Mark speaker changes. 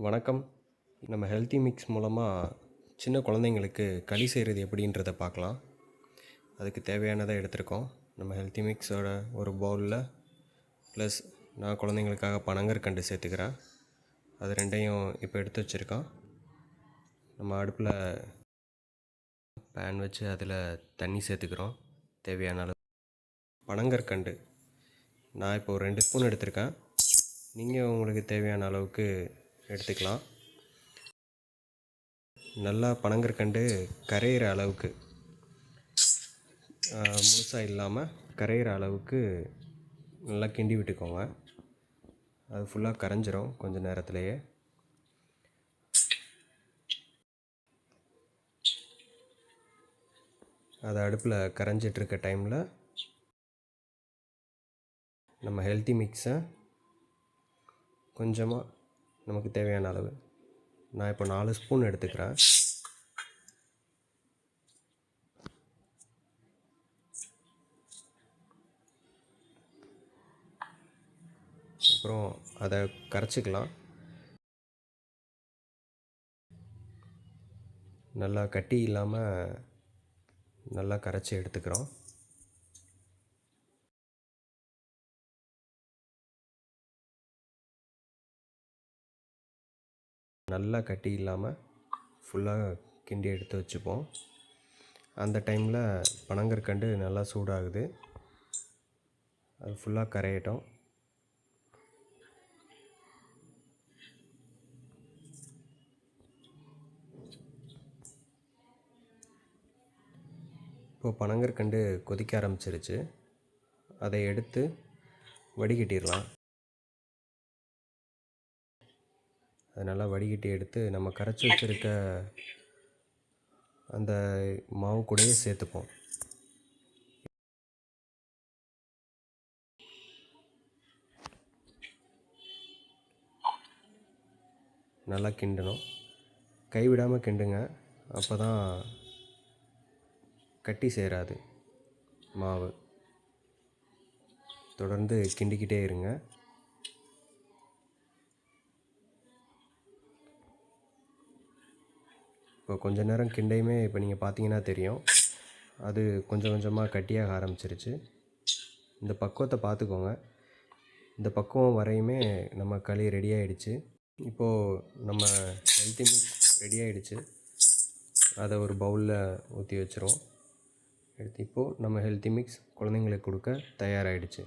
Speaker 1: வணக்கம். நம்ம healthy mix மூலமாக சின்ன குழந்தைங்களுக்கு களி செய்கிறது எப்படின்றத பார்க்கலாம். அதுக்கு தேவையானதை எடுத்திருக்கோம். நம்ம ஹெல்த்தி மிக்ஸோட ஒரு பவுலில் ப்ளஸ் நான் குழந்தைங்களுக்காக பனங்கற்கண்டு சேர்த்துக்கிறேன். அது ரெண்டையும் இப்போ எடுத்து வச்சுருக்கோம். நம்ம அடுப்பில் பேன் வச்சு அதில் தண்ணி சேர்த்துக்கிறோம் தேவையான அளவு. பனங்கற்கண்டு நான் இப்போ 2 ஸ்பூன் எடுத்திருக்கேன். நீங்கள் உங்களுக்கு தேவையான அளவுக்கு எடுத்துக்கலாம். நல்லா பனங்கற்கண்டு கரையிற அளவுக்கு, முழுசாக இல்லாமல் கரையிற அளவுக்கு நல்லா கிண்டி விட்டுக்கோங்க. அது ஃபுல்லாக கரைஞ்சிரும் கொஞ்சம் நேரத்துலையே. அது அடுப்பில் கரைஞ்சிட்ருக்க டைமில் நம்ம ஹெல்த்தி மிக்ஸை கொஞ்சமாக நமக்கு தேவையான அளவு, நான் இப்போ 4 ஸ்பூன் எடுத்துக்கிறேன். அப்புறம் அதை கரைச்சிக்கலாம். நல்லா கட்டி இல்லாமல் நல்லா கரைச்சி எடுத்துக்கிறோம். நல்லா கட்டி இல்லாமல் ஃபுல்லாக கிண்டி எடுத்து வச்சுப்போம். அந்த டைமில் பனங்கற்கண்டு நல்லா சூடாகுது, அது ஃபுல்லாக கரையட்டும். இப்போது பனங்கற்கண்டு கொதிக்க ஆரம்பிச்சிருச்சு. அதை எடுத்து வடிகட்டிடலாம். அதை நல்லா வடிகட்டி எடுத்து நம்ம கரைச்சி வச்சுருக்க அந்த மாவு கூடயே சேர்த்துப்போம். நல்லா கிண்டணும், கைவிடாமல் கிண்டுங்க. அப்போ தான் கட்டி சேராது மாவு. தொடர்ந்து கிண்டிக்கிட்டே இருங்க. இப்போ கொஞ்ச நேரம் கிண்டையுமே இப்போ நீங்கள் பார்த்தீங்கன்னா தெரியும், அது கொஞ்சம் கொஞ்சமாக கட்டியாக ஆரம்பிச்சிருச்சு. இந்த பக்குவத்தை பார்த்துக்கோங்க. இந்த பக்குவம் வரையுமே நம்ம களி ரெடி ஆகிடுச்சு. இப்போது நம்ம ஹெல்த்தி மிக்ஸ் ரெடி ஆகிடுச்சு. அதை ஒரு பவுலில் ஊற்றி வச்சுருவோம். எடுத்து இப்போது நம்ம ஹெல்த்தி மிக்ஸ் குழந்தைங்களுக்கு கொடுக்க தயாராகிடுச்சு.